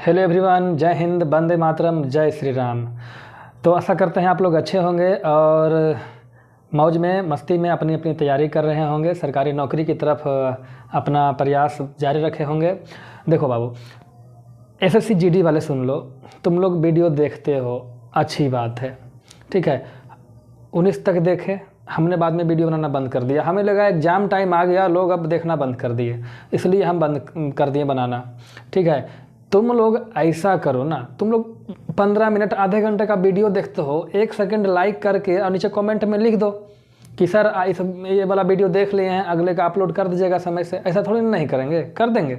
Hello everyone, जय हिंद, वंदे मातरम, जय श्री राम। तो आशा करते हैं आप लोग अच्छे होंगे और मौज में मस्ती में अपनी अपनी तैयारी कर रहे होंगे, सरकारी नौकरी की तरफ अपना प्रयास जारी रखे होंगे। देखो बाबू, एसएससी जीडी वाले सुन लो, तुम लोग वीडियो देखते हो, अच्छी बात है, ठीक है। 19 तक देखे, हमने बाद में वीडियो बनाना बंद कर दिया। हमें लगा एग्ज़ाम टाइम आ गया, लोग अब देखना बंद कर दिए, इसलिए हम बंद कर दिए बनाना, ठीक है। तुम लोग ऐसा करो ना, तुम लोग 15 मिनट आधे घंटे का वीडियो देखते हो, 1 सेकंड लाइक करके और नीचे कमेंट में लिख दो कि सर ये वाला वीडियो देख लिए हैं, अगले का अपलोड कर दीजिएगा समय से। ऐसा थोड़ी नहीं करेंगे, कर देंगे,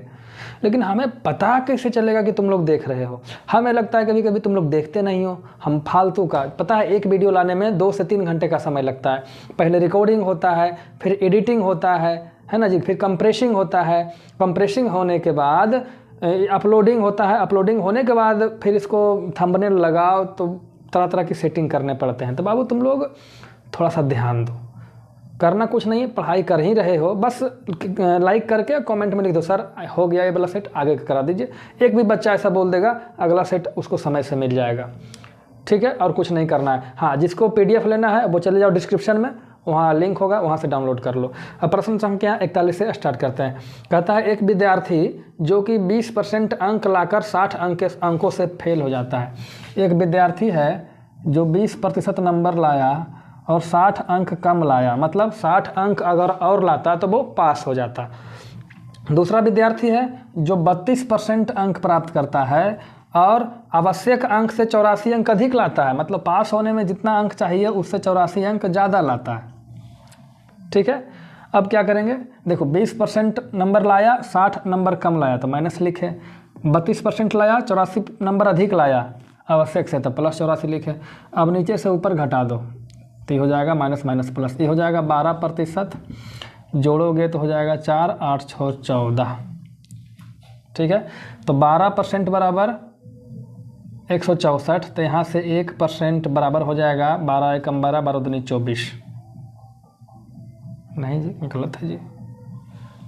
लेकिन हमें पता कैसे चलेगा कि तुम लोग देख रहे हो। हमें लगता है कभी कभी तुम लोग देखते नहीं हो, हम फालतू का, पता है एक वीडियो लाने में 2 से 3 घंटे का समय लगता है। पहले रिकॉर्डिंग होता है, फिर एडिटिंग होता है ना जी, फिर कंप्रेसिंग होता है, कंप्रेसिंग होने के बाद अपलोडिंग होता है, अपलोडिंग होने के बाद फिर इसको थंबनेल लगाओ, तो तरह तरह की सेटिंग करने पड़ते हैं। तो बाबू तुम लोग थोड़ा सा ध्यान दो, करना कुछ नहीं है, पढ़ाई कर ही रहे हो, बस लाइक करके कमेंट में लिख दो सर हो गया ये वाला सेट, आगे करा दीजिए। एक भी बच्चा ऐसा बोल देगा, अगला सेट उसको समय से मिल जाएगा, ठीक है। और कुछ नहीं करना है। हाँ, जिसको PDF लेना है वो चले जाओ डिस्क्रिप्शन में, वहाँ लिंक होगा, वहाँ से डाउनलोड कर लो। अब प्रश्न संख्या 41 से स्टार्ट करते हैं। कहता है एक विद्यार्थी जो कि 20% अंक लाकर 60 अंकों से फेल हो जाता है। एक विद्यार्थी है जो 20% नंबर लाया और 60 अंक कम लाया, मतलब 60 अंक अगर और लाता तो वो पास हो जाता। दूसरा विद्यार्थी है जो 32% अंक प्राप्त करता है और आवश्यक अंक से 84 अंक अधिक लाता है, मतलब पास होने में जितना अंक चाहिए उससे 84 अंक ज़्यादा लाता है, ठीक है। अब क्या करेंगे, देखो 20% नंबर लाया, 60 नंबर कम लाया तो माइनस लिखे, 32% लाया, 84 नंबर अधिक लाया आवश्यक से, तो प्लस 84 लिखे। अब नीचे से ऊपर घटा दो तो ये हो जाएगा माइनस माइनस प्लस, ये हो जाएगा 12%, जोड़ोगे तो हो जाएगा 4, 8, 6, 14, ठीक है। तो 12% बराबर 164, तो यहाँ से 1% बराबर हो जाएगा 12 एकम 12, 12 दूनी 24, नहीं जी गलत है जी,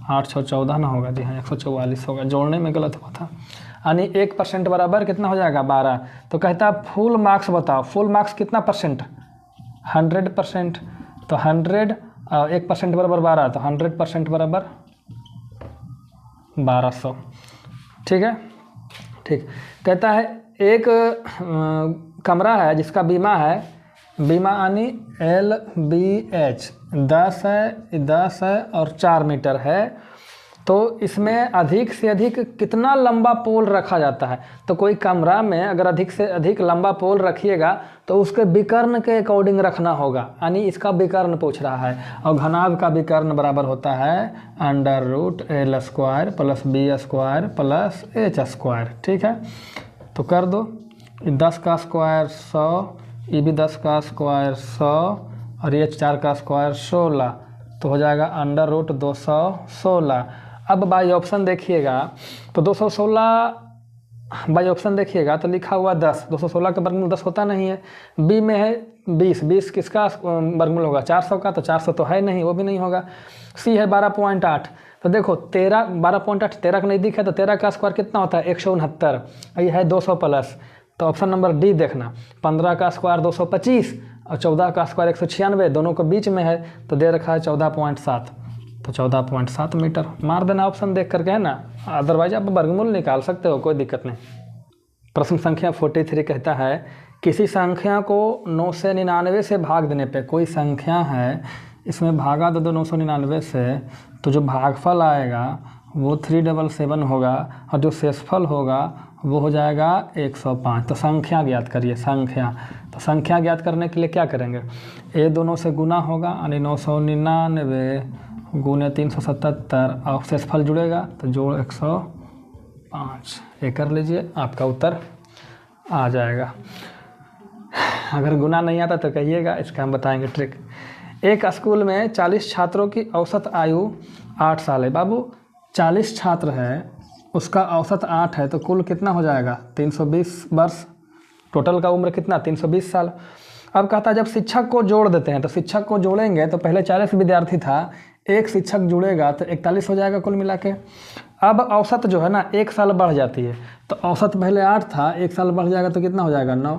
8, 6, 14 ना होगा जी, हाँ 144 होगा, जोड़ने में गलत हुआ था। यानी 1% बराबर कितना हो जाएगा 12। तो कहता फुल मार्क्स बताओ, फुल मार्क्स कितना परसेंट, 100%। तो 100 और 1% बराबर 12, तो 100% बराबर 1200, ठीक है। ठीक, कहता है एक कमरा है जिसका बीमा है, बीमा यानी LBH 10 है और 4 मीटर है, तो इसमें अधिक से अधिक कितना लंबा पोल रखा जाता है। तो कोई कमरा में अगर अधिक से अधिक लंबा पोल रखिएगा तो उसके विकर्ण के अकॉर्डिंग रखना होगा, यानी इसका विकर्ण पूछ रहा है। और घनाभ का विकर्ण बराबर होता है √L² + B² + H², ठीक है। तो कर दो, 10 का स्क्वायर 100, ये भी 10 का स्क्वायर 100 और ये 4 का स्क्वायर 16, तो हो जाएगा √216। अब बाई ऑप्शन देखिएगा तो 216 बाई ऑप्शन देखिएगा तो लिखा हुआ 10, 216 का वर्गमूल 10 होता नहीं है। बी में है 20, 20 किसका वर्गमूल होगा 400 का, तो 400 तो है नहीं, वो भी नहीं होगा। सी है 12.8, तो देखो 12.8 13 का नज़दीक है, तो 13 का स्क्वायर कितना होता है 169, ये है 200 प्लस, तो ऑप्शन नंबर डी देखना। 15 का स्क्वायर 225 और 14 का स्क्वायर 196, दोनों के बीच में है, तो दे रखा है 14.7, तो 14.7 मीटर। मार देना ऑप्शन देख करके, है ना, अदरवाइज आप वर्गमूल निकाल सकते हो, कोई दिक्कत नहीं। प्रश्न संख्या 43 कहता है किसी संख्या को 9 से 99 से भाग देने पे, कोई संख्या है इसमें भागा दो 999 से, तो जो भागफल आएगा वो 377 होगा और जो शेषफल होगा वो हो जाएगा 105। तो संख्या ज्ञात करिए, संख्या। तो संख्या ज्ञात करने के लिए क्या करेंगे, ये दोनों से गुना होगा, यानी 999 गुने 377 और शेषफल जुड़ेगा तो जोड़ 105, ये कर लीजिए, आपका उत्तर आ जाएगा। अगर गुना नहीं आता तो कहिएगा, इसका हम बताएंगे ट्रिक। एक स्कूल में 40 छात्रों की औसत आयु 8 साल है। बाबू 40 छात्र है, उसका औसत 8 है, तो कुल कितना हो जाएगा 320 वर्ष, टोटल का उम्र कितना 320 साल। अब कहता है जब शिक्षक को जोड़ देते हैं, तो शिक्षक को जोड़ेंगे तो पहले 40 विद्यार्थी था, एक शिक्षक जुड़ेगा तो 41 हो जाएगा कुल मिला के। अब औसत जो है ना 1 साल बढ़ जाती है, तो औसत पहले 8 था, 1 साल बढ़ जाएगा तो कितना हो जाएगा 9।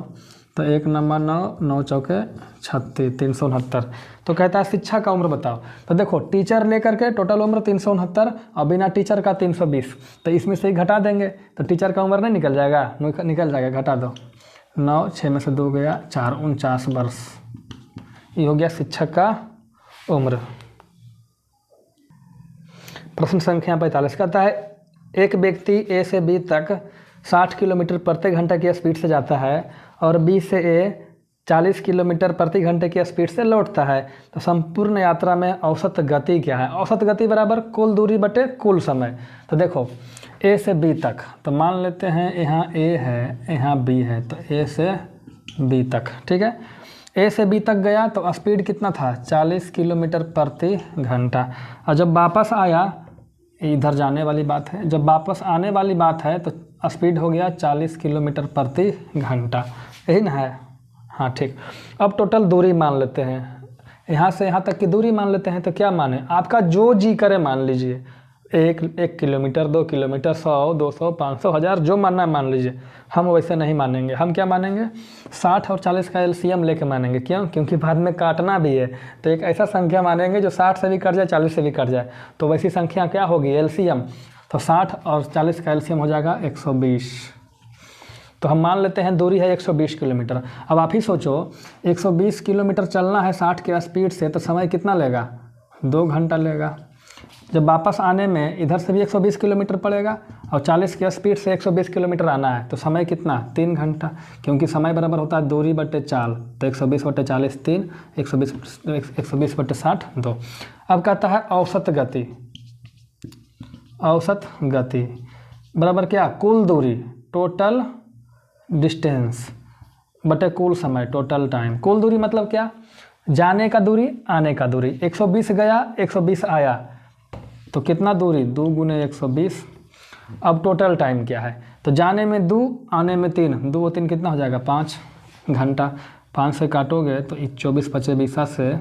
तो 1 नंबर 9, 9 चौके 36, 369। तो कहता है शिक्षा का उम्र बताओ। तो देखो टीचर लेकर के टोटल उम्र 369 और बिना टीचर का 320, तो इसमें से ही घटा देंगे तो टीचर का उम्र नहीं निकल जाएगा, निकल जाएगा, घटा दो। 9, 6 में से 2 गया 4, 49 वर्ष। ये हो गया शिक्षक का उम्र। प्रश्न संख्या 45 कहता है एक व्यक्ति ए से बी तक 60 किलोमीटर प्रति घंटे की स्पीड से जाता है और बी से ए 40 किलोमीटर प्रति घंटे की स्पीड से लौटता है, तो संपूर्ण यात्रा में औसत गति क्या है? औसत गति बराबर कुल दूरी बटे कुल समय। तो देखो ए से बी तक, तो मान लेते हैं यहाँ ए है, यहाँ बी है, तो ए से बी तक, ठीक है। ए से बी तक गया तो स्पीड कितना था? 40 किलोमीटर प्रति घंटा। और जब वापस आया, इधर जाने वाली बात है, जब वापस आने वाली बात है तो स्पीड हो गया 40 किलोमीटर प्रति घंटा, यही ना है? हाँ ठीक। अब टोटल दूरी मान लेते हैं, यहाँ से यहाँ तक की दूरी मान लेते हैं। तो क्या माने, आपका जो जी करे मान लीजिए, 1 किलोमीटर, 2 किलोमीटर, 100, 200, 500, 1000, जो मानना है मान लीजिए। हम वैसे नहीं मानेंगे, हम क्या मानेंगे? 60 और 40 का एलसीएम लेके मानेंगे। क्यों? क्योंकि बाद में काटना भी है, तो एक ऐसा संख्या मानेंगे जो 60 से भी कट जाए, 40 से भी कट जाए। तो वैसी संख्या क्या होगी? एलसीएम। तो 60 और 40 का एलसीएम हो जाएगा 120। तो हम मान लेते हैं दूरी है 120 किलोमीटर। अब आप ही सोचो 120 किलोमीटर चलना है 60 के स्पीड से, तो समय कितना लेगा? 2 घंटा लेगा। जब वापस आने में इधर से भी 120 किलोमीटर पड़ेगा और 40 की स्पीड से 120 किलोमीटर आना है, तो समय कितना? 3 घंटा, क्योंकि समय बराबर होता है दूरी बटे चाल। तो 120 बटे 40 3, 120 बटे 60 2। अब कहता है औसत गति। औसत गति बराबर क्या? कुल दूरी, टोटल डिस्टेंस बटे कुल समय, टोटल टाइम। कुल दूरी मतलब क्या? जाने का दूरी, आने का दूरी। 120 गया, 120 आया, तो कितना दूरी? 2 गुने 120। अब टोटल टाइम क्या है? तो जाने में 2, आने में 3, 2 और 3 कितना हो जाएगा? 5 घंटा। 5 से काटोगे तो 24 पचे 20 से,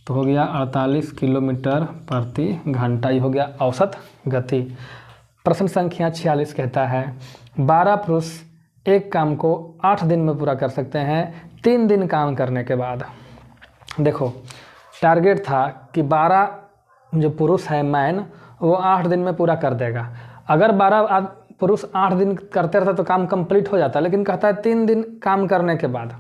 तो हो गया 48 किलोमीटर प्रति घंटा। ये हो गया औसत गति। प्रश्न संख्या 46 कहता है 12 पुरुष एक काम को 8 दिन में पूरा कर सकते हैं 3 दिन काम करने के बाद। देखो टारगेट था कि 12 जो पुरुष है मैन, वो 8 दिन में पूरा कर देगा। अगर 12 पुरुष 8 दिन करते रहते तो काम कंप्लीट हो जाता, लेकिन कहता है 3 दिन काम करने के बाद।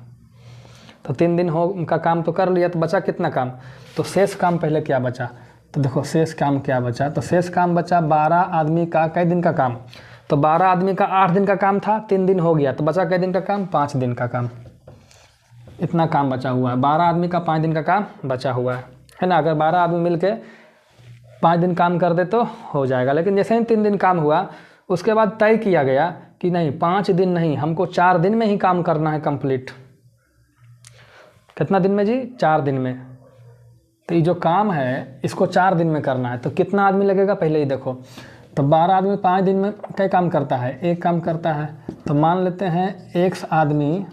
तो 3 दिन हो उनका काम तो कर लिया, तो बचा कितना काम? तो शेष काम पहले क्या बचा? तो देखो शेष काम क्या बचा, तो शेष काम बचा 12 आदमी का कई दिन का काम। तो 12 आदमी का 8 दिन का काम था, 3 दिन हो गया, तो बचा कई दिन का काम? 5 दिन का काम। इतना काम बचा हुआ है, 12 आदमी का 5 दिन का काम बचा हुआ है ना। अगर 12 आदमी मिल के 5 दिन काम कर दे तो हो जाएगा, लेकिन जैसे ही 3 दिन काम हुआ उसके बाद तय किया गया कि नहीं 5 दिन नहीं, हमको 4 दिन में ही काम करना है कंप्लीट। कितना दिन में जी? 4 दिन में। तो ये जो काम है इसको 4 दिन में करना है, तो कितना आदमी लगेगा पहले ही देखो। तो 12 आदमी 5 दिन में क्या काम करता है? एक काम करता है। तो मान लेते हैं एक आदमी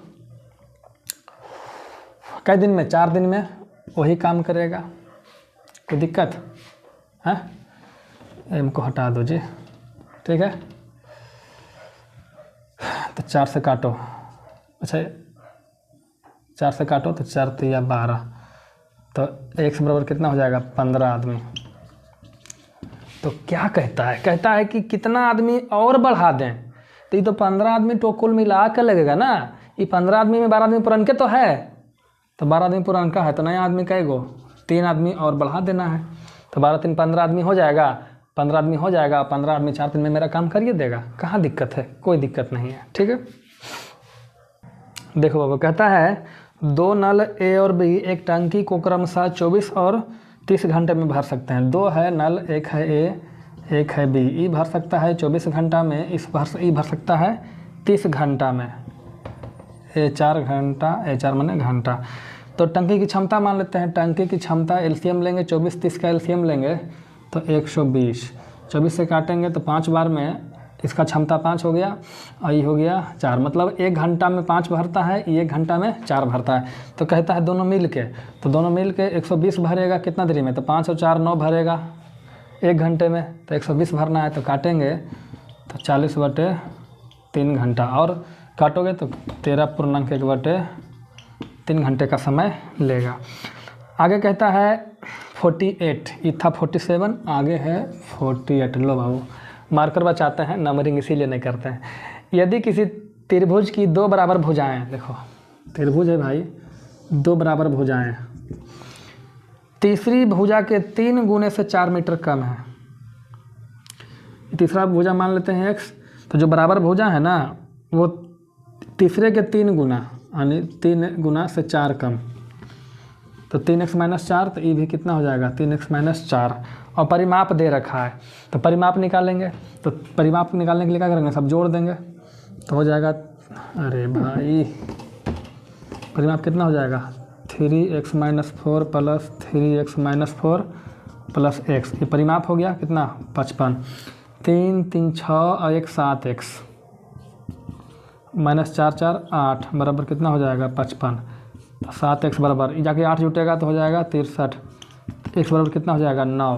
कई दिन में? 4 दिन में वही काम करेगा। कोई दिक्कत है? एम को हटा दो जी, ठीक है। तो 4 से काटो, अच्छा 4 से काटो तो 4 3 12, तो 1 से बराबर कितना हो जाएगा? 15 आदमी। तो क्या कहता है? कहता है कि कितना आदमी और बढ़ा दें। तो ये तो 15 आदमी तो कुल मिला कर लगेगा ना। ये 15 आदमी में 12 आदमी पुरनके तो है, तो 12 आदमी पुरनका है, तो नया आदमी कैगो? 3 आदमी और बढ़ा देना है। तो 12 3 15 आदमी हो जाएगा, 15 आदमी हो जाएगा, 15 आदमी 4 दिन में मेरा काम करिए देगा। कहाँ दिक्कत है? कोई दिक्कत नहीं है, ठीक है। देखो बाबू कहता है 2 नल ए और बी एक टंकी को क्रमशः 24 और 30 घंटे में भर सकते हैं। 2 है नल, एक है ए, एक है बी। ई भर सकता है 24 घंटा में, ई भर सकता है 30 घंटा में। ए 4 घंटा, ए 4 माने घंटा। तो टंकी की क्षमता मान लेते हैं। टंकी की क्षमता एलसीएम लेंगे, 24 30 का एलसीएम लेंगे तो 120। 24 से काटेंगे तो 5 बार में इसका क्षमता 5 हो गया और ये हो गया 4। मतलब 1 घंटा में 5 भरता है, ये 1 घंटा में 4 भरता है। तो कहता है दोनों मिल के, तो दोनों मिल के 120 भरेगा कितना देरी में? तो 5 और 4 9 भरेगा, 1 घंटे में, तो 120 भरना है तो काटेंगे तो 40/3 घंटा, और काटोगे तो 13.1/3 घंटे का समय लेगा। आगे कहता है 48, ये था 47, आगे है 48। लो बाबू, मार्कर बचाते हैं, नंबरिंग इसीलिए नहीं करते हैं। यदि किसी त्रिभुज की 2 बराबर भुजाएं, देखो त्रिभुज है भाई, 2 बराबर भुजाएं, तीसरी भुजा के 3 गुने से 4 मीटर कम है। तीसरा भुजा मान लेते हैं x, तो जो बराबर भुजा है ना वो तीसरे के 3 गुना, यानी 3 गुना से 4 कम, तो 3x - 4, तो ये भी कितना हो जाएगा 3x - 4, और परिमाप दे रखा है तो परिमाप निकालेंगे। तो परिमाप निकालने के लिए क्या करेंगे, सब जोड़ देंगे तो हो जाएगा, अरे भाई परिमाप कितना हो जाएगा 3x - 4 + 3x - 4 + x, ये परिमाप हो गया कितना 55, 3 3 6 और 1 7x -4 4 8 बराबर कितना हो जाएगा 55, 7x बराबर जाके 8 जुटेगा तो हो जाएगा 63, x बराबर कितना हो जाएगा 9।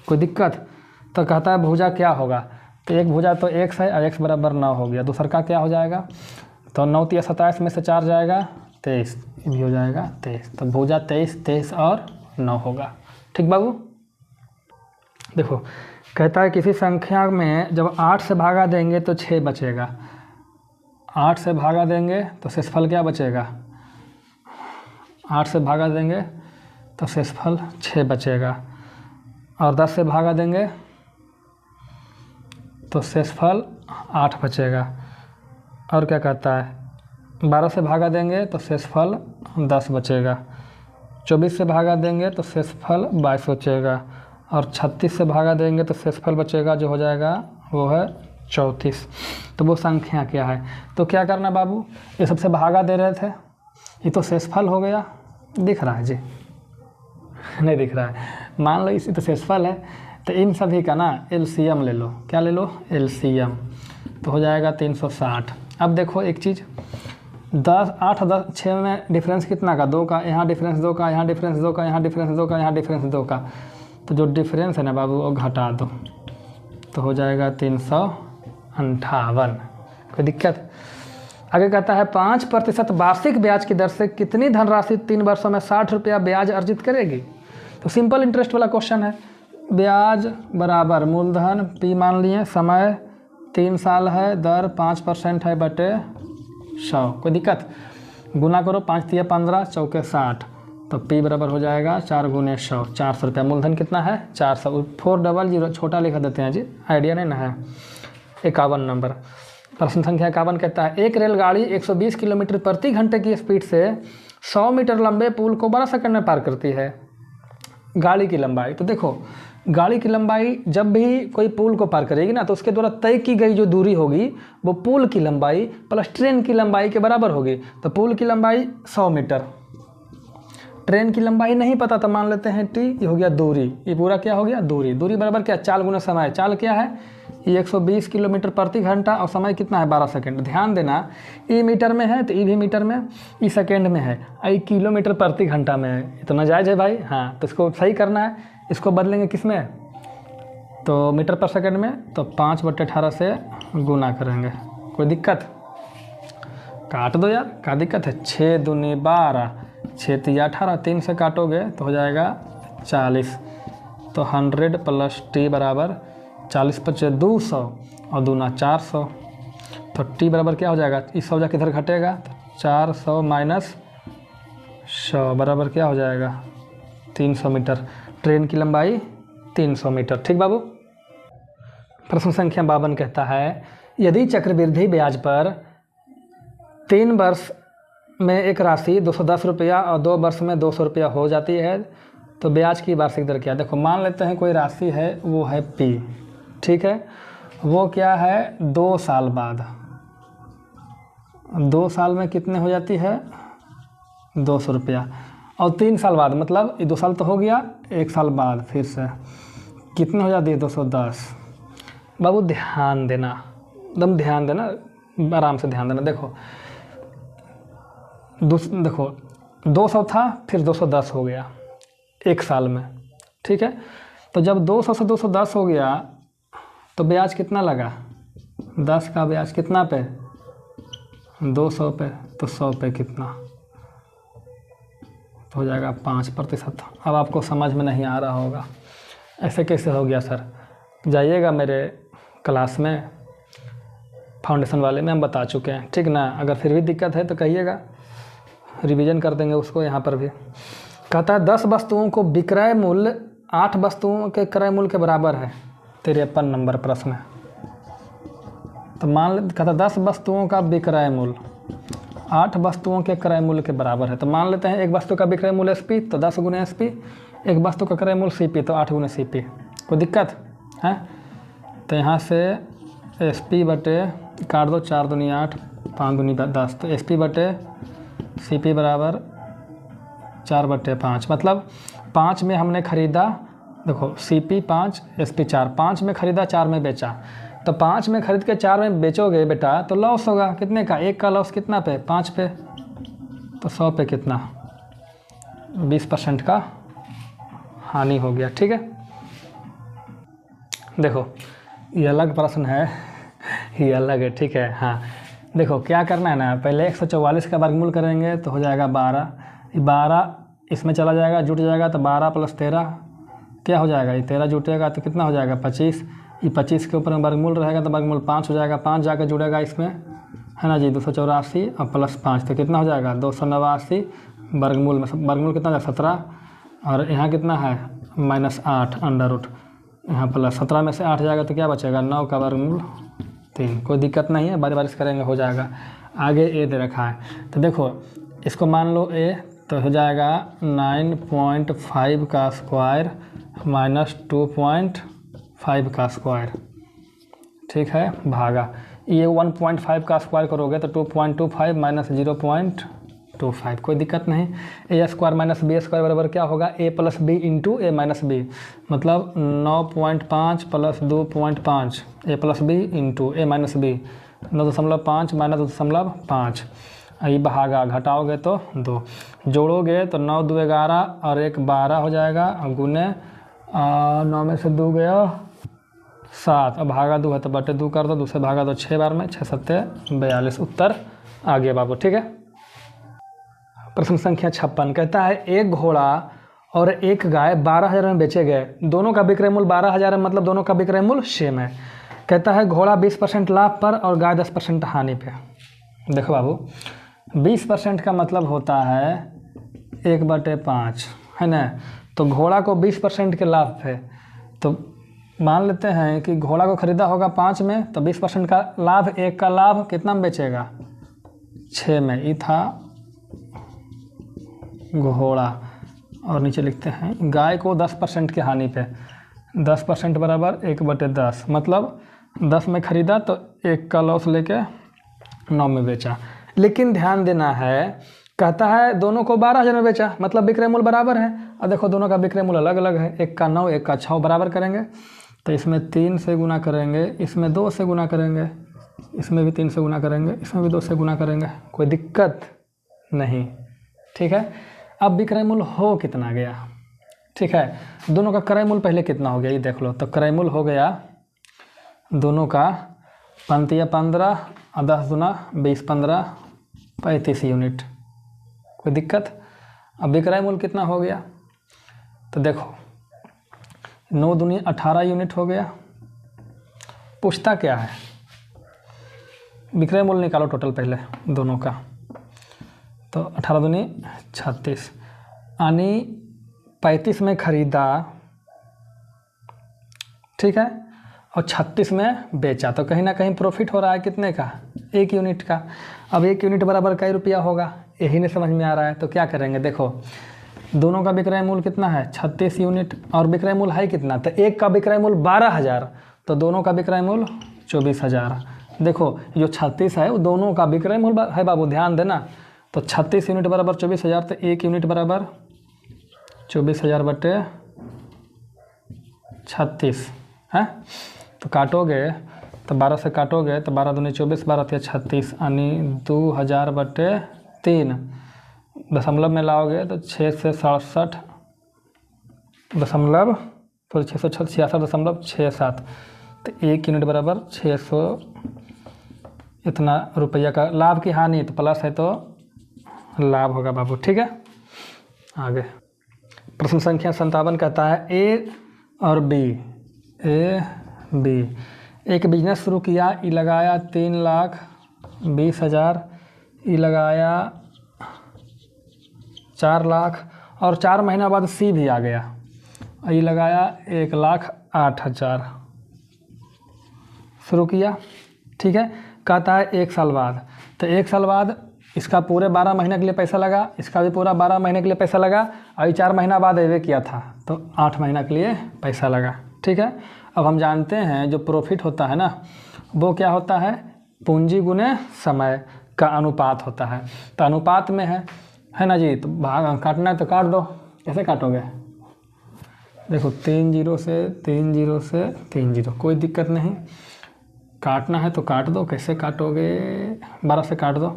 कोई दिक्कत? तो कहता है भुजा क्या होगा, तो एक भुजा तो x है और x बराबर 9 हो गया, दूसरा का क्या हो जाएगा, तो 9 × 27 में से 4 जाएगा 23, ये भी हो जाएगा 23, तो भुजा 23 23 और 9 होगा। ठीक बाबू। देखो कहता है किसी संख्या में जब 8 से भागा देंगे तो 6 बचेगा, 8 से भागा देंगे तो शेषफल क्या बचेगा, 8 से भागा देंगे तो शेषफल 6 बचेगा, और 10 से भागा देंगे तो शेषफल 8 बचेगा, और क्या कहता है 12 से भागा देंगे तो शेषफल 10 बचेगा, 24 से भागा देंगे तो शेषफल 22 बचेगा, और 36 से भागा देंगे तो शेषफल बचेगा जो हो जाएगा वो है 34। तो वो संख्या क्या है, तो क्या करना बाबू, ये सबसे भागा दे रहे थे, ये तो शेषफल हो गया, दिख रहा है जी नहीं दिख रहा है, मान लो इसी तो शेषफल है, तो इन सभी का ना एलसीएम ले लो, क्या ले लो एलसीएम, तो हो जाएगा 360। अब देखो एक चीज़, 10 8 10 6 में डिफरेंस कितना का 2 का, यहाँ डिफरेंस 2 का, यहाँ डिफरेंस 2 का, यहाँ डिफरेंस 2 का, यहाँ डिफरेंस 2 का, तो जो डिफरेंस है ना बाबू वो घटा दो तो हो जाएगा 358। कोई दिक्कत? आगे कहता है 5% वार्षिक ब्याज की दर से कितनी धनराशि 3 वर्षों में 60 रुपया ब्याज अर्जित करेगी। तो सिंपल इंटरेस्ट वाला क्वेश्चन है, ब्याज बराबर मूलधन P मान लिए, समय 3 साल है, दर 5% है बटे 100। कोई दिक्कत? गुना करो, 5 × 15 = 60, तो P बराबर हो जाएगा 4 × 100, 400 रुपया। मूलधन कितना है 400, 400 छोटा लिखा देते हैं जी, आइडिया नहीं ना है। 51 नंबर प्रश्न संख्या 51 कहता है एक रेलगाड़ी 120 किलोमीटर प्रति घंटे की स्पीड से 100 मीटर लंबे पुल को 12 सेकंड में पार करती है। गाड़ी की लंबाई, तो देखो गाड़ी की लंबाई जब भी कोई पुल को पार करेगी ना तो उसके द्वारा तय की गई जो दूरी होगी वो पुल की लंबाई प्लस ट्रेन की लंबाई के बराबर होगी। तो पुल की लंबाई 100 मीटर, ट्रेन की लंबाई नहीं पता तो मान लेते हैं टी, ये हो गया दूरी, ये पूरा क्या हो गया दूरी। दूरी बराबर क्या, चाल गुना समय। चाल क्या है, ये 120 किलोमीटर प्रति घंटा और समय कितना है 12 सेकंड। ध्यान देना ई मीटर में है तो ई भी मीटर में, ई सेकंड में है, आई किलोमीटर प्रति घंटा में है। तो नाजायज़ है भाई, हाँ तो इसको सही करना है। इसको बदलेंगे किस में, तो मीटर पर सेकंड में, तो 5/18 से गुना करेंगे। कोई दिक्कत? काट दो यार, क्या दिक्कत है। 6 दूनी 12, 6 × 18, 3 से काटोगे तो हो जाएगा 40, तो 100 + t बराबर 40 × 5 = 200 और दूना 400, तो t बराबर क्या हो जाएगा, इस 100 किधर घटेगा, तो 400 - 100 बराबर क्या हो जाएगा 300 मीटर। ट्रेन की लंबाई 300 मीटर। ठीक बाबू। प्रश्न संख्या 52 कहता है यदि चक्रवृद्धि ब्याज पर 3 वर्ष में एक राशि 210 रुपया और 2 वर्ष में 200 रुपया हो जाती है तो ब्याज की वार्षिक दर क्या है। देखो मान लेते हैं कोई राशि है वो है P, ठीक है, वो क्या है 2 साल बाद, 2 साल में कितने हो जाती है 200 रुपया, और 3 साल बाद मतलब ये 2 साल तो हो गया, 1 साल बाद फिर से कितने हो जाती है 210। बाबू ध्यान देना, एकदम ध्यान देना, आराम से ध्यान देना। देखो 200 था फिर 210 हो गया 1 साल में, ठीक है। तो जब 200 से 210 हो गया तो ब्याज कितना लगा, 10 का ब्याज कितना पे, 200 पे, तो 100 पे कितना, तो हो जाएगा 5%। अब आपको समझ में नहीं आ रहा होगा ऐसे कैसे हो गया सर, जाइएगा मेरे क्लास में फाउंडेशन वाले में, हम बता चुके हैं, ठीक ना। अगर फिर भी दिक्कत है तो कहिएगा, रिवीजन कर देंगे उसको। यहाँ पर भी कहता है 10 वस्तुओं को विक्रय मूल्य 8 वस्तुओं के क्रय मूल्य के बराबर है, 53 नंबर प्रश्न है। तो मान कहता 10 वस्तुओं का विक्रय मूल्य 8 वस्तुओं के क्रय मूल्य के बराबर है। तो मान लेते हैं एक वस्तु का विक्रय मूल्य SP, तो 10 गुने SP, एक वस्तु का क्रय मूल्य CP, तो 8 गुने CP। कोई दिक्कत है? तो यहाँ से SP बटे काट दो, 4 दूनी 8, 5 दूनी 10, तो SP बटे CP बराबर 4 बटे 5। मतलब 5 में हमने ख़रीदा, देखो CP 5 SP 4, 5 में ख़रीदा 4 में बेचा। तो 5 में ख़रीद के 4 में बेचोगे बेटा तो लॉस होगा, कितने का, 1 का लॉस कितना पे, 5 पे, तो 100 पे कितना, 20% का हानि हो गया। ठीक है, देखो ये अलग प्रश्न है, ये अलग है, ठीक है। हाँ देखो क्या करना है ना, पहले 144 का वर्गमूल करेंगे तो हो जाएगा 12, 12 इसमें चला जाएगा, जुट जाएगा, तो 12 + 13 क्या हो जाएगा, ये 13 जुटेगा तो कितना हो जाएगा 25, ये 25 के ऊपर में वर्गमूल रहेगा तो वर्गमूल 5 हो जाएगा, 5 जाकर जुड़ेगा इसमें, है ना जी, 284 और +5 तो कितना हो जाएगा 289, वर्गमूल में वर्गमूल कितना हो जाएगा 17, और यहाँ कितना है -8 अंडर रूट, यहाँ प्लस 17 में से 8 जाएगा तो क्या बचेगा 9 का वर्गमूल 3। कोई दिक्कत नहीं है, बारी बारिश करेंगे हो जाएगा। आगे ए दे रखा है, तो देखो इसको मान लो ए, तो हो जाएगा 9.5 का स्क्वायर -2.5 का स्क्वायर, ठीक है, भागा ये 1.5 का स्क्वायर करोगे तो 2.25 - 0.25, कोई दिक्कत नहीं। a square minus B square बराबर क्या होगा, a + b into a - b, मतलब 9.5 + 2.5 a + b into a - b, 9.5 - 2.5, ये भागा, घटाओगे तो 2, जोड़ोगे तो 9 2 11 और 1 12 हो जाएगा, और गुने 9 में से 2 गया 7, अब भागा 2 है तो बटे 2 कर दो, 2 से भागा तो 6 बार में 6 7 42, उत्तर आ गया बाबू। ठीक है, प्रश्न संख्या 56 कहता है एक घोड़ा और एक गाय 12,000 में बेचे गए, दोनों का विक्रय मूल्य 12,000 है, मतलब दोनों का विक्रय मूल्य सेम है। कहता है घोड़ा 20% लाभ पर और गाय 10% हानि पे। देखो बाबू 20% का मतलब होता है 1/5, है ना, तो घोड़ा को 20% के लाभ है, तो मान लेते हैं कि घोड़ा को ख़रीदा होगा 5 में, तो 20% का लाभ, 1 का लाभ कितना में बेचेगा 6 में, ये था घोड़ा। और नीचे लिखते हैं गाय को 10% की हानि पे, 10% बराबर 1/10, मतलब 10 में ख़रीदा तो 1 का लॉस लेके 9 में बेचा। लेकिन ध्यान देना है, कहता है दोनों को 12,000 में बेचा, मतलब विक्रय मूल्य बराबर है। और देखो दोनों का विक्रय मूल्य अलग अलग है, 1 का 9 1 का 6 बराबर करेंगे, तो इसमें 3 से गुना करेंगे, इसमें 2 से गुना करेंगे, इसमें भी 3 से गुना करेंगे, इसमें भी 2 से गुना करेंगे, कोई दिक्कत नहीं। ठीक है, अब विक्रय मूल्य हो कितना गया, ठीक है, दोनों का क्रय मूल्य पहले कितना हो गया ये देख लो। तो क्रय मूल्य हो गया दोनों का 15 और 10 दूना 20, 15 35 यूनिट, कोई दिक्कत। अब विक्रय मूल्य कितना हो गया, तो देखो 9 दूनी 18 यूनिट हो गया। पूछता क्या है, विक्रय मूल्य निकालो टोटल पहले दोनों का, तो 18 दूनी 36, यानी 35 में ख़रीदा, ठीक है, और 36 में बेचा, तो कहीं ना कहीं प्रॉफिट हो रहा है कितने का, 1 यूनिट का। अब 1 यूनिट बराबर कई रुपया होगा, यही नहीं समझ में आ रहा है, तो क्या करेंगे, देखो दोनों का विक्रय मूल्य कितना है 36 यूनिट, और विक्रय मूल्य है कितना, तो एक का विक्रय मूल्य 12,000, तो दोनों का विक्रय मूल्य 24,000। देखो जो 36 है वो दोनों का विक्रय मूल्य है बाबू, ध्यान देना। तो 36 यूनिट बराबर 24,000, तो 1 यूनिट बराबर 24,000 बटे 36 है। तो काटोगे तो 12 से काटोगे तो 12 दूनी 24, 12 या 36, यानी 2000 बटे 3, दशमलव में लाओगे तो 6 से 67.5 तो 666.67, तो 1 यूनिट बराबर 600 इतना रुपया का लाभ की हानि, तो प्लस है तो लाभ होगा बाबू। ठीक है, आगे प्रश्न संख्या 57 कहता है ए और बी, ए बी एक बिजनेस शुरू किया, ई लगाया 3,20,000, ई लगाया 4 लाख, और 4 महीना बाद सी भी आ गया, ई लगाया 1,08,000 शुरू किया। ठीक है, कहता है 1 साल बाद, तो 1 साल बाद इसका पूरे 12 महीने के लिए पैसा लगा, इसका भी पूरा 12 महीने के लिए पैसा लगा, और 4 महीना बाद एवे किया था तो 8 महीना के लिए पैसा लगा। ठीक है, अब हम जानते हैं जो प्रॉफिट होता है ना, वो क्या होता है, पूंजी गुने समय का अनुपात होता है, तो अनुपात में है ना जी। तो भाग काटना है तो काट दो, कैसे काटोगे, देखो 3 0 से 3 0 से 3 0, कोई दिक्कत नहीं, काटना है तो काट दो। कैसे काटोगे, 12 से काट दो,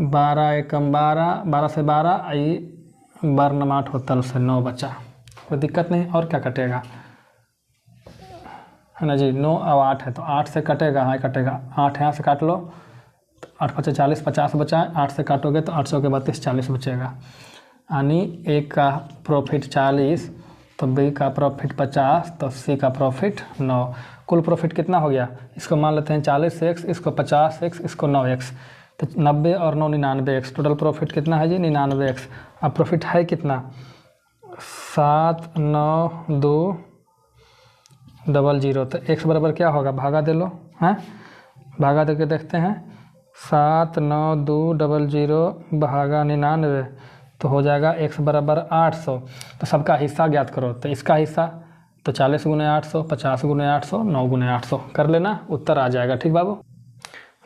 12 एकम 12, 12 से 12 आई वर्णमाठ होतल से 9 बचा, कोई दिक्कत नहीं। और क्या कटेगा, है ना जी, 9 और 8 है तो 8 से कटेगा, हाँ कटेगा, 8 यहाँ से काट लो, तो 8 5 40, 50 बचा, 8 से काटोगे तो 8 सौ के 32, 40 बचेगा। यानी एक का प्रॉफिट 40, तो बी का प्रॉफिट 50, तो सी का प्रॉफिट 9। कुल प्रॉफिट कितना हो गया, इसको मान लेते हैं 40x, इसको 50x, इसको 9x, तो 90 और 9 99x, टोटल प्रॉफिट कितना है जी 99x। अब प्रॉफिट है कितना, 79200, तो x बराबर क्या होगा, भागा दे लो, हैं भागा दे के देखते हैं, 79200 भागा 99, तो हो जाएगा x बराबर 800। तो सबका हिस्सा ज्ञात करो, तो इसका हिस्सा तो 40 गुने 800, 50 गुने 800, 9 गुने 800 कर लेना, उत्तर आ जाएगा। ठीक बाबू,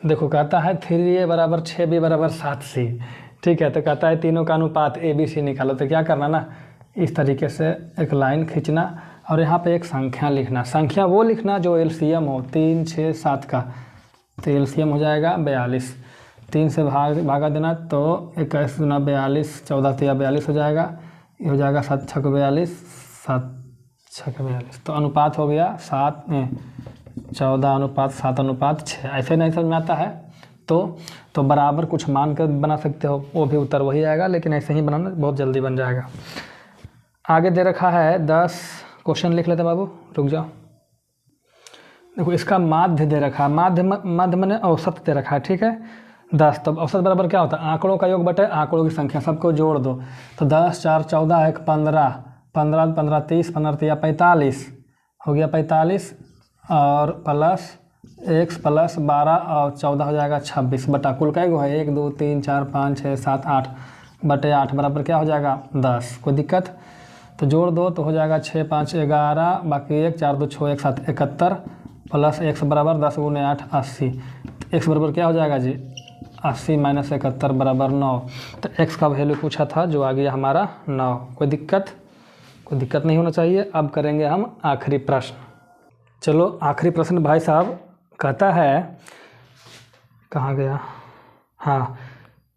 देखो कहता है 3a बराबर 6b बराबर 7c। ठीक है, तो कहता है तीनों का अनुपात ABC निकालो, तो क्या करना ना, इस तरीके से एक लाइन खींचना और यहाँ पे एक संख्या लिखना, संख्या वो लिखना जो एलसीएम हो, 3 6 7 का, तो एलसीएम हो जाएगा 42, 3 से भागा देना तो 21 गुना 42, 14 तिया 42 हो जाएगा, ये हो जाएगा 7 6 42, 7 6 42, तो अनुपात हो गया 14:7:6। ऐसे नहीं समझ में आता है तो बराबर कुछ मान कर बना सकते हो, वो भी उत्तर वही आएगा, लेकिन ऐसे ही बनाना बहुत जल्दी बन जाएगा। आगे दे रखा है 10 क्वेश्चन लिख लेते बाबू, रुक जाओ। देखो इसका माध्य दे रखा है, माध्य मैंने औसत दे रखा है। ठीक है, 10, तब औसत बराबर क्या होता है, आंकड़ों का योग बटे आंकड़ों की संख्या, सबको जोड़ दो, तो 10 4 14 1 15, 15 15 30, 15 तिया 45 हो गया, 45 और प्लस x प्लस 12 और 14 हो जाएगा 26 बटा कुल का गो है 1 2 3 4 5 6 7 8 बटे 8 बराबर क्या हो जाएगा 10। कोई दिक्कत, तो जोड़ दो तो हो जाएगा 6 5 11, बाकी 1 4 2 6 1 7 71 प्लस x बराबर 10 गुने 8 80, x बराबर क्या हो जाएगा जी 80 माइनस 71 बराबर 9। तो x का वैल्यू पूछा था जो आ गया हमारा 9। कोई दिक्कत नहीं होना चाहिए। अब करेंगे हम आखिरी प्रश्न। चलो आखिरी प्रश्न भाई साहब कहता है, कहाँ गया, हाँ,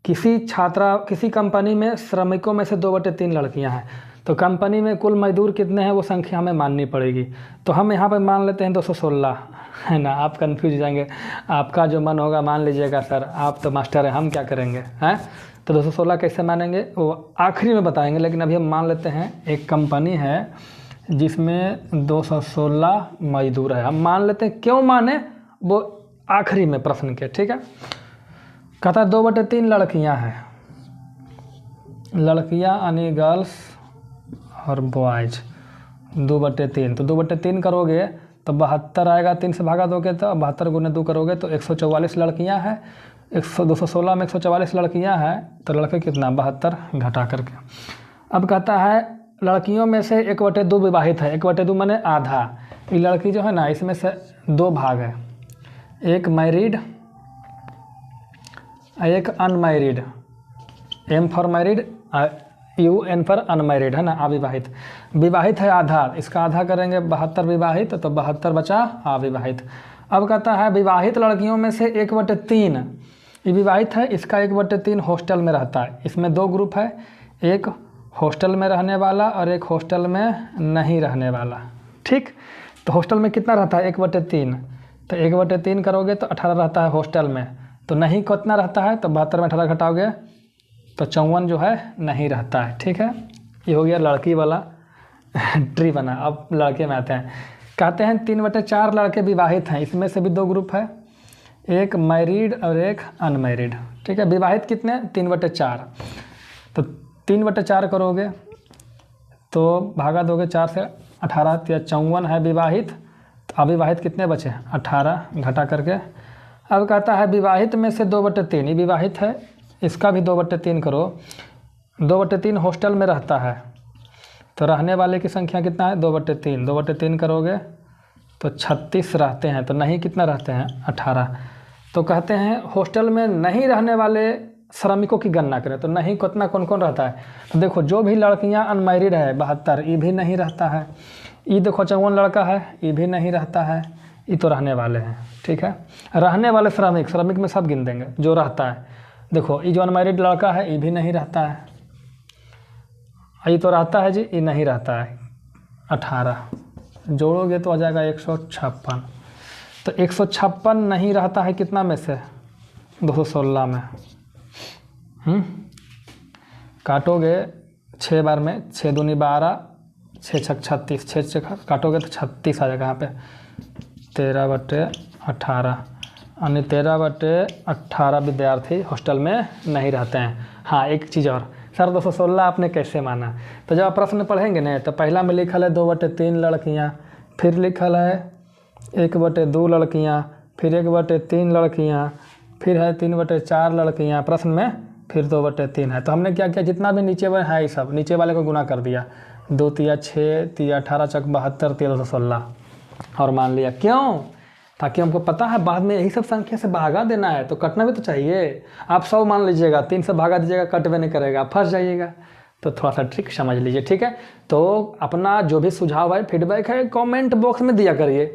किसी कंपनी में श्रमिकों में से 2/3 लड़कियां हैं, तो कंपनी में कुल मजदूर कितने हैं वो संख्या हमें माननी पड़ेगी। तो हम यहाँ पे मान लेते हैं 216, है ना। आप कंफ्यूज हो जाएंगे, आपका जो मन होगा मान लीजिएगा सर, आप तो मास्टर हैं, हम क्या करेंगे हैं। तो 216 कैसे मानेंगे वो आखिरी में बताएंगे, लेकिन अभी हम मान लेते हैं एक कंपनी है जिसमें 216 मजदूर है, हम मान लेते हैं। क्यों माने वो आखिरी में प्रश्न के, ठीक है। कहता है 2/3 लड़कियां हैं, लड़कियां यानी गर्ल्स और बॉयज 2/3। तो 2/3 करोगे तो 72 आएगा, 3 से भागा दोगे तो 72 गुने 2 करोगे तो 144 लड़कियां हैं। 216 में 144 लड़कियां हैं तो लड़के कितना 72 घटा करके। अब कहता है लड़कियों में से 1/2 विवाहित है। 1/2 माने आधा। ये लड़की जो है ना इसमें से 2 भाग है, एक मैरिड एक unmarried. M for married, UN for unmarried, है ना, अविवाहित। विवाहित है आधा, इसका आधा करेंगे 72 विवाहित, तो 72 बचा अविवाहित। अब कहता है विवाहित लड़कियों में से 1/3 ये विवाहित है, इसका 1/3 हॉस्टल में रहता है। इसमें 2 ग्रुप है, एक हॉस्टल में रहने वाला और एक हॉस्टल में नहीं रहने वाला। ठीक, तो हॉस्टल में कितना रहता है 1/3, तो 1/3 करोगे तो 18 रहता है हॉस्टल में। तो नहीं कितना रहता है, तो 72 में 18 घटाओगे तो 54 जो है नहीं रहता है। ठीक है, ये हो गया लड़की वाला ट्री बना। अब लड़के में आते हैं। कहते हैं 3/4 लड़के विवाहित हैं, इसमें से भी 2 ग्रुप है, एक मैरिड और एक अनमैरिड। ठीक है, विवाहित कितने 3/4, तो 3/4 करोगे तो भागा दोगे 4 से, 18 या 54 है विवाहित, तो अविवाहित कितने बचे 18 घटा करके। अब कहता है विवाहित में से 2/3, ये विवाहित है, इसका भी 2/3 करो। 2/3 हॉस्टल में रहता है, तो रहने वाले की संख्या कितना है 2/3, 2/3 करोगे तो 36 रहते हैं, तो नहीं कितना रहते हैं 18। तो कहते हैं हॉस्टल में नहीं रहने वाले श्रमिकों की गणना करें, तो नहीं कितना कौन कौन रहता है। तो देखो जो भी लड़कियां अनमैरिड है 72, ये भी नहीं रहता है। ये देखो 54 लड़का है, ये भी नहीं रहता है, ये तो रहने वाले हैं। ठीक है, रहने वाले श्रमिक, श्रमिक में सब गिन देंगे जो रहता है। देखो ये जो अनमैरिड लड़का है ये भी नहीं रहता है, ये तो रहता है जी, ये नहीं रहता है। 18 जोड़ोगे तो आ जाएगा 156। तो 156 नहीं रहता है कितना में से 216 में। काटोगे 6 बार में, 6 दूनी 12, 6 छक 36, 6 काटोगे तो 36 आ जाएगा यहाँ पे। 13/18 यानी 13/18 विद्यार्थी हॉस्टल में नहीं रहते हैं। हाँ एक चीज़ और, सर 216 आपने कैसे माना, तो जब आप प्रश्न पढ़ेंगे ना तो पहला में लिखल है 2/3 लड़कियाँ, फिर लिखल है 1/2 लड़कियाँ, फिर 1/3 लड़कियाँ, फिर है 3/4 लड़कियाँ, प्रश्न में फिर 2/3 है। तो हमने क्या किया, जितना भी नीचे वाले है ये सब नीचे वाले को गुना कर दिया, 2 तिया 6, तिया 18 चक 72, 216 और मान लिया। क्यों, ताकि हमको पता है बाद में यही सब संख्या से भागा देना है, तो कटना भी तो चाहिए। आप 100 मान लीजिएगा, 3 से भागा दीजिएगा, कट भी नहीं करेगा, फंस जाइएगा। तो थोड़ा सा ट्रिक समझ लीजिए। ठीक है, तो अपना जो भी सुझाव है, फीडबैक है, कमेंट बॉक्स में दिया करिए।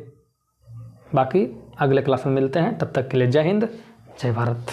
बाकी अगले क्लास में मिलते हैं, तब तक के लिए जय हिंद, जय भारत।